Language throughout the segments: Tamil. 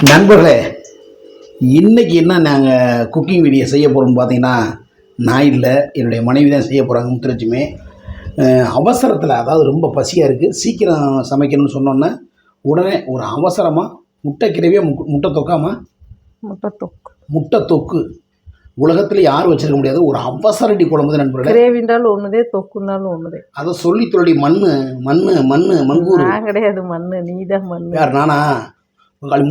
நண்பர்களே, இன்றைக்கி என்ன நாங்கள் குக்கிங் வீடியோ செய்ய போகிறோம்னு பார்த்தீங்கன்னா, நான் இல்லை, என்னுடைய மனைவி தான் செய்ய போகிறாங்க. முத்துலட்சுமி அவசரத்தில், அதாவது ரொம்ப பசியாக இருக்குது, சீக்கிரம் சமைக்கணும்னு சொன்னோன்னே உடனே ஒரு அவசரமாக முட்டை கிரேவியா முட்டை தொக்காமா முட்டை தொக்கு உலகத்தில் யாரும் வச்சிருக்க முடியாது ஒரு அவசரடி குழம்பு நண்பர்களே. கிரேவின்றாலும் ஒன்றுதே, தொக்குனாலும் ஒன்றுதே. அதை சொல்லி தொழி மண்ணு கிடையாது. மண்ணு நீதான் மண்ணு. யார் நானா?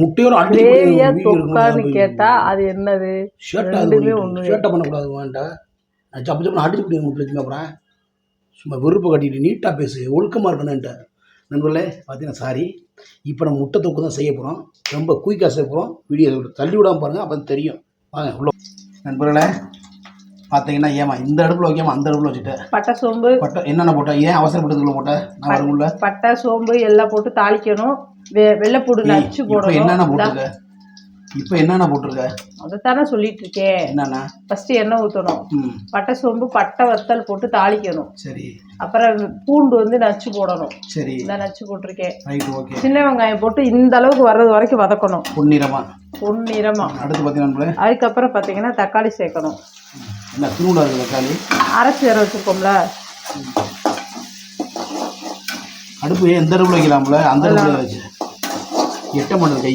முட்டையோட கிரேவியா தொக்கான்னு கேட்டா அது என்னது? ஷேட்டை பண்ணக்கூடாது வேண்டாம். சப்பு சப்பு அடிச்சு பிடிங்க முட்டுலட்சுமி. அப்புறம் சும்மா வெறுப்பு கட்டிட்டு நீட்டாக பேசு, ஒழுக்கமாக இருக்கணுன்ட்ட. நண்பர்களே பார்த்தீங்கன்னா சாரி, இப்போ நம்ம முட்டை தொக்கு தான் செய்ய போகிறோம். ரொம்ப குயிக்காக செய்ய போகிறோம். வீடியோ தள்ளி விடாமல் பாருங்கள், அப்போ தெரியும். வாங்க உள்ள. நண்பர்களே பார்த்தீங்கன்னா, ஏமா இந்த அடுப்பில் வைக்காம அந்த அடுப்பில் வச்சுட்டேன். பட்டை சோம்பு என்னென்ன போட்டேன்? ஏன் அவசரப்பட்டதுக்குள்ள போட்டேன்? நான் வரும்ல. பட்டை சோம்பு எல்லாம் போட்டு தாளிக்கணும். வெள்ளைப்பூடு நச்சு போடணும். என்னென்ன போட்டுருக்க? இப்போ என்னென்ன போட்டிருக்க? அதைத்தானே சொல்லிட்டு இருக்கேன். என்னன்னா, ஃபர்ஸ்ட் எண்ணெய் ஊற்றணும். பட்டை சோம்பு பட்டை வத்தல் போட்டு தாளிக்கணும். சரி. அப்புறம் பூண்டு வந்து நச்சு போடணும். சரி. இந்த நச்சு போட்டிருக்கேன். Right, okay. சின்ன வெங்காயம் போட்டு இந்த அளவுக்கு வர்றது வரைக்கும் வதக்கணும். பொன்னிறமா. அடுத்து பார்த்தீங்கன்னா, அதுக்கப்புறம் பார்த்தீங்கன்னா தக்காளி சேர்க்கணும். என்ன தூளா இருக்கு? தக்காளி அரைச்சி வேற வச்சுருக்கோம்ல. அடுப்பு எந்த அடுப்புல வைக்கலாம்ல? அந்த அடுப்புல வச்சு எட்ட மாட்டேன் கை.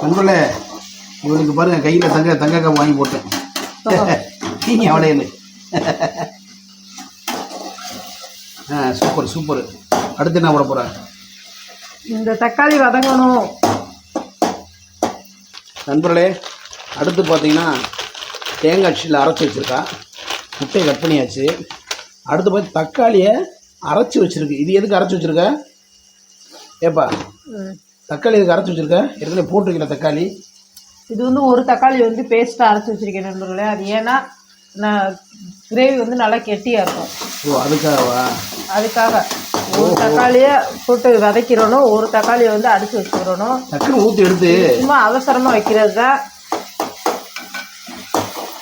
நண்பர்களே, இவனுக்கு பாருங்க, கையில் தங்கக்காய் வாங்கி போட்டேன். நீங்க அவளே இல்லை. Super super. அடுத்து என்ன போட போகிறேன்? இந்த தக்காளி வதங்கணும். நண்பர்களே, அடுத்து பார்த்தீங்கன்னா தேங்காய் சீல அரைச்சி வச்சுருக்கா. முட்டையை கட் பண்ணியாச்சு. அடுத்து பார்த்து தக்காளியை அரைச்சி வச்சுருக்கு. இது எதுக்கு அரைச்சி வச்சுருக்க? ஏப்பா, தக்காளி எதுக்கு அரைச்சி வச்சுருக்க? ஏற்கனவே போட்டிருக்கல தக்காளி. இது வந்து ஒரு தக்காளி வந்து பேஸ்ட்டாக அரைச்சி வச்சுருக்கேன் நண்பர்களே. அது ஏன்னா நான் கிரேவி வந்து நல்லா கெட்டியாக இருக்கும். ஓ, அதுக்காகவா? அதுக்காக ஒரு தக்காளியை போட்டு வதக்கிடணும், ஒரு தக்காளியை வந்து அடித்து வச்சுக்கிறணும். டக்குன்னு ஊற்றி எடுத்து சும்மா அவசரமாக வைக்கிறது தான்.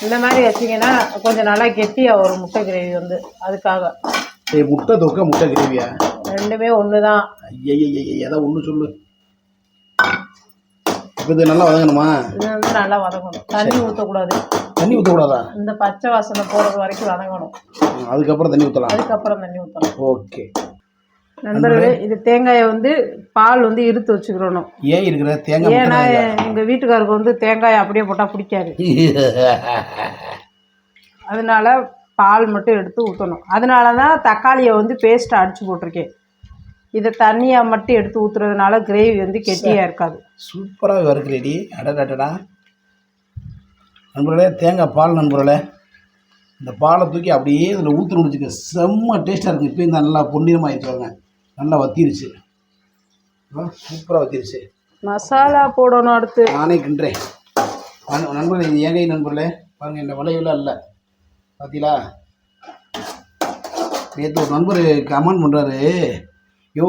இந்த மாதிரி வச்சிங்கன்னா கொஞ்சம் நல்லா கெட்டியாக ஒரு முட்டை கிரேவி வந்து. அதுக்காக முட்டை தொக்க முட்டை கிரேவியா? ரெண்டுமே ஒன்று தான். ஏதாவது ஒன்று சொல்லு. இப்போ இது நல்லா வதங்கணுமா? இது வந்து நல்லா வதங்கணும். தண்ணி ஊற்றக்கூடாது. தண்ணி ஊற்றக்கூடாதா? இந்த பச்சை வாசனை போகிறது வரைக்கும் வதங்கணும். அதுக்கப்புறம் தண்ணி ஊற்றலாம். அதுக்கப்புறம் தண்ணி ஊற்றலாம். ஓகே நண்பர்களே, இது தேங்காயை வந்து பால் வந்து இருத்து வச்சுக்கிறணும். ஏன் இருக்கிற தேங்காய்? ஏன்னா எங்கள் வீட்டுக்காருக்கு வந்து தேங்காயை அப்படியே போட்டால் பிடிக்காது. அதனால பால் மட்டும் எடுத்து ஊற்றணும். அதனால தான் தக்காளியை வந்து பேஸ்ட்டை அடித்து போட்டிருக்கேன். இதை தண்ணியாக மட்டும் எடுத்து ஊற்றுறதுனால கிரேவி வந்து கெட்டியாக இருக்காது. சூப்பராக இருக்குடி. அடடா நண்பர்களே, தேங்காய் பால் நண்பர்களே, இந்த பாலை தூக்கி அப்படியே இதில் ஊற்றி முடிச்சுக்க. செம்ம டேஸ்ட்டாக இருக்குது. இப்போ இந்த நல்லா பொன்னிறமாக ஆயிடுச்சுவாங்க. நல்லா வத்திருச்சு. சூப்பராக வத்திருச்சு. மசாலா போடணும். அடுத்து நானே கிண்டுறேன். நண்பர்களே, இது ஏங்கை நண்பர்களே பாருங்கள், இந்த விலையெல்லாம் இல்லை பார்த்தீங்களா? நேற்று ஒரு நண்பர் கமெண்ட் பண்ணுறாரு, யோ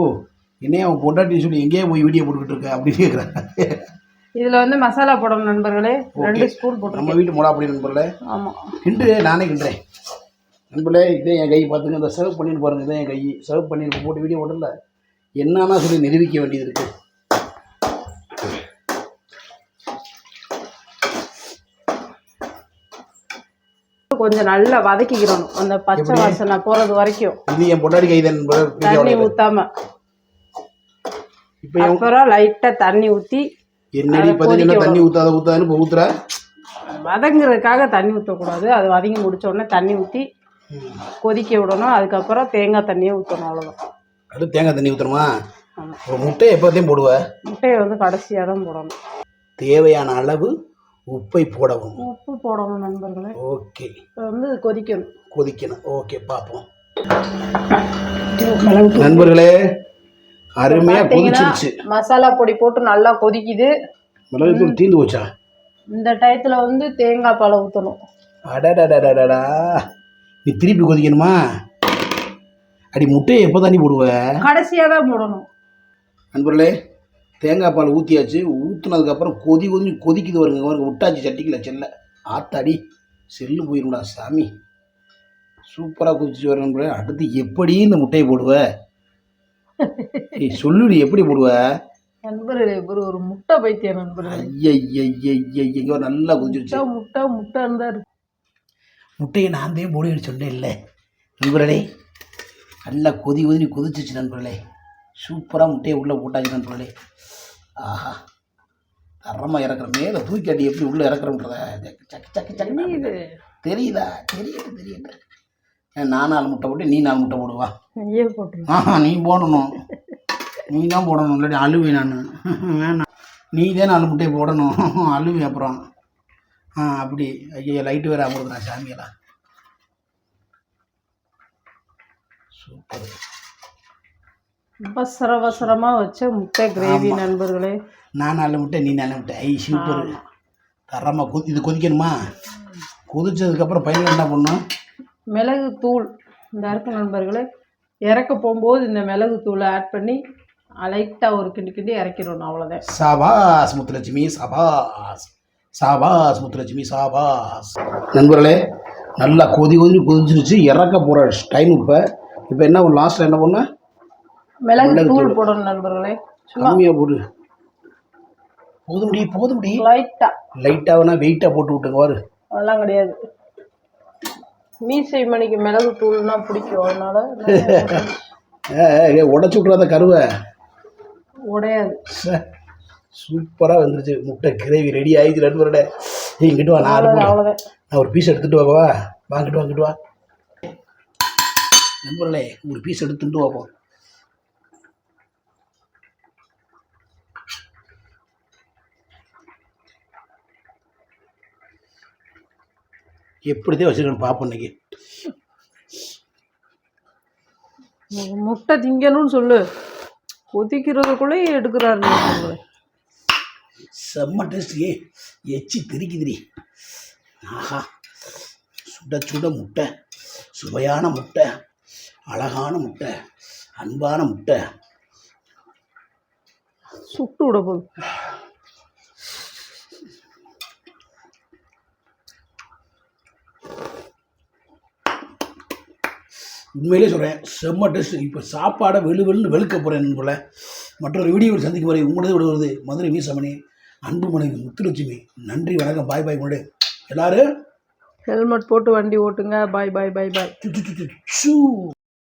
என்னையே அவன் பொண்டாட்டின்னு சொல்லி எங்கேயே போய் வீடியோ போட்டுக்கிட்டு இருக்க அப்படின்னு கேட்குறாங்க. இதில் வந்து மசாலா போடணும் நண்பர்களே. 2 ஸ்பூன் போட்டு நம்ம வீட்டு மொளா அப்படி நண்பர்களே. ஆமாம், கிண்டு நானே கிண்டுறேன் நண்பர்களே. இதே என் கை பார்த்துங்க, இந்த சர்வ் பண்ணிட்டு பாருங்கள். இதான் என் கை சர்வ் பண்ணிட்டு போட்டு வீடியோ போடல. என்னன்னா சொல்லி நிரூபிக்க வேண்டியது இருக்குது. கொஞ்சம் நல்லா வதக்கிக்கிறணும், அந்த பச்சை வாசனை போகிறது வரைக்கும். இது என் பொண்டாடி கை தான். தண்ணி ஊற்றாம இப்போ அப்புறம் லைட்டாக தண்ணி ஊற்றி. என்னடி பார்த்தீங்கன்னா தண்ணி ஊற்றாதுன்னு இப்போ ஊற்றுற. வதங்குறதுக்காக தண்ணி ஊற்றக்கூடாது. அது வதங்கி முடிச்ச உடனே தண்ணி ஊற்றி கொதிக்க விடணும். அதுக்கப்புறம் தேங்காய் தண்ணியை ஊற்றணும். அவ்வளோதான். அடுத்து தேங்காய் தண்ணி ஊற்றணுமா? ஆமாம். முட்டையை எப்போதையும் போடுவேன்? முட்டையை வந்து கடைசியாக தான் போடணும். தேவையான அளவு உப்பை போடவும். உப்பு போடணும் நண்பர்களே. ஓகே. இப்போ வந்து கொதிக்கணும். ஓகே, பார்ப்போம் நண்பர்களே. அருமையாக கொதிச்சிருச்சு. மசாலா பொடி போட்டு நல்லா கொதிக்குது. மிளகுத்தூள் தீந்து போச்சா? இந்த டயத்தில் வந்து தேங்காய் பாலை ஊற்றணும். அடடடடடா, நீ திருப்பி கொதிக்கணுமா? அடி முட்டையை எப்போ தண்ணி போடுவ? கடைசியாக தான் போடணும். நண்பர்களே, தேங்காய் பால் ஊற்றியாச்சு. ஊற்றுனதுக்கப்புறம் கொதிக்குது வருங்க. விட்டாச்சு சட்டிக்கல செல்ல. ஆத்தாடி செல்லு போயிருந்தா சாமி. சூப்பராக கொதிச்சு வர நண்பர்களே. அடுத்து எப்படி இந்த முட்டையை போடுவ? சொல்லுடி, எப்படி போடுவ? நண்பர்களே ஒரு முட்டை பைத்தியம் நண்பர்களே. ஐயோ நல்லா குதிச்சிருச்சு. முட்டை இருந்தார். முட்டையை நான் தான் போடுன்னு சொன்னேன் இல்லை நண்பர்களே. நல்லா கொதி கொதிச்சிச்சு நண்பர்களே. சூப்பராக முட்டையை உள்ளே போட்டாச்சு நண்பர்களே. ஆஹா தரமாக இறக்குற மேலே தூக்கி அடி எப்படி உள்ளே இறக்குறோன்றத சக்கு சக்கு சக்கு தெரியுதா? தெரியல. நான் 4 முட்டை போட்டு நீ 4 முட்டை போடுவா. நீயே போட்டு. ஆஹா நீ போடணும். நீ தான் போடணும். இல்லாட்டி அழுவி நான் வேணாம். நீ தான் 4 முட்டையை போடணும். அழுவி அப்புறம் அப்படி. ஐயோ லைட்டு வேறு அமர்ந்துடா சாமியெல்லாம். சூப்பர். அவசரமாக வச்ச முட்டை கிரேவி நண்பர்களே. நான் 4 முட்டை நீ 4 முட்டை. சூப்பர். தரமாக இது கொதிக்கணுமா? கொதிச்சதுக்கப்புறம் பையன் என்ன பண்ணும்? மிளகு தூள் இந்த இருக்கு நண்பர்களே. இறக்க போகும்போது இந்த மிளகு தூளை ஆட் பண்ணி லைட்டாக ஒரு கிண்டி இறக்கிடணும். அவ்வளோதான். சாபாஸ் முத்துலட்சுமி சாபாஸ் முத்துலட்சுமி சாபாஸ். நண்பர்களே நல்லா கொதிச்சிருச்சு. இறக்க போகிற டைம் இப்போ என்ன ஒரு லாஸ்ட்டில் என்ன பண்ண? மிளகு தூள் போடணும் நண்பர்களே. கம்மியாக போடு. போதும் லைட்டாக வேணா வெயிட்டாக போட்டு விட்டுங்க வாரு. அதெல்லாம் கிடையாது. மீசை மணிக்கு மிளகு தூள்னா பிடிக்கும். அதனால உடச்சு விட்றாத கருவை. உடையாது. சூப்பராக வந்துருச்சு. முட்டை கிரேவி ரெடி ஆகிடுச்சு நண்பர்களே. இங்கிட்டு வா. அவ்வளோதான். நான் ஒரு பீஸ் எடுத்துகிட்டு வாங்கவா? வாங்கிட்டு வா நண்பர்களே. ஒரு பீஸ் எடுத்துட்டு வாப்போம். எப்படிதான் வச்சுருக்கேன்னு பார்ப்போம் இன்னைக்கு. முட்டை திங்கணும்னு சொல்லு. கொதிக்கிறதுக்குள்ளேயே எடுக்கிறாரு. செம்ம டேஸ்ட்டு. எச்சி திரிக்குதுரி. ஆஹா சுட முட்டை, சுவையான முட்டை, அழகான முட்டை, அன்பான முட்டை. சுட்டு விட போகுது. உண்மையிலே சொல்கிறேன் செம்ம டேஸ்ட். இப்போ சாப்பாடை வெளுன்னு வெளுக்க போகிறேன் போல். மற்றொரு வீடியோவில் சந்திக்கும் வரை உங்களது விடுவது மதுரை வீசமணி, அன்பு மனைவி முத்துலட்சுமி. நன்றி வணக்கம். பாய் முன்னாடி எல்லாரும் ஹெல்மெட் போட்டு வண்டி ஓட்டுங்க. பாய். சூ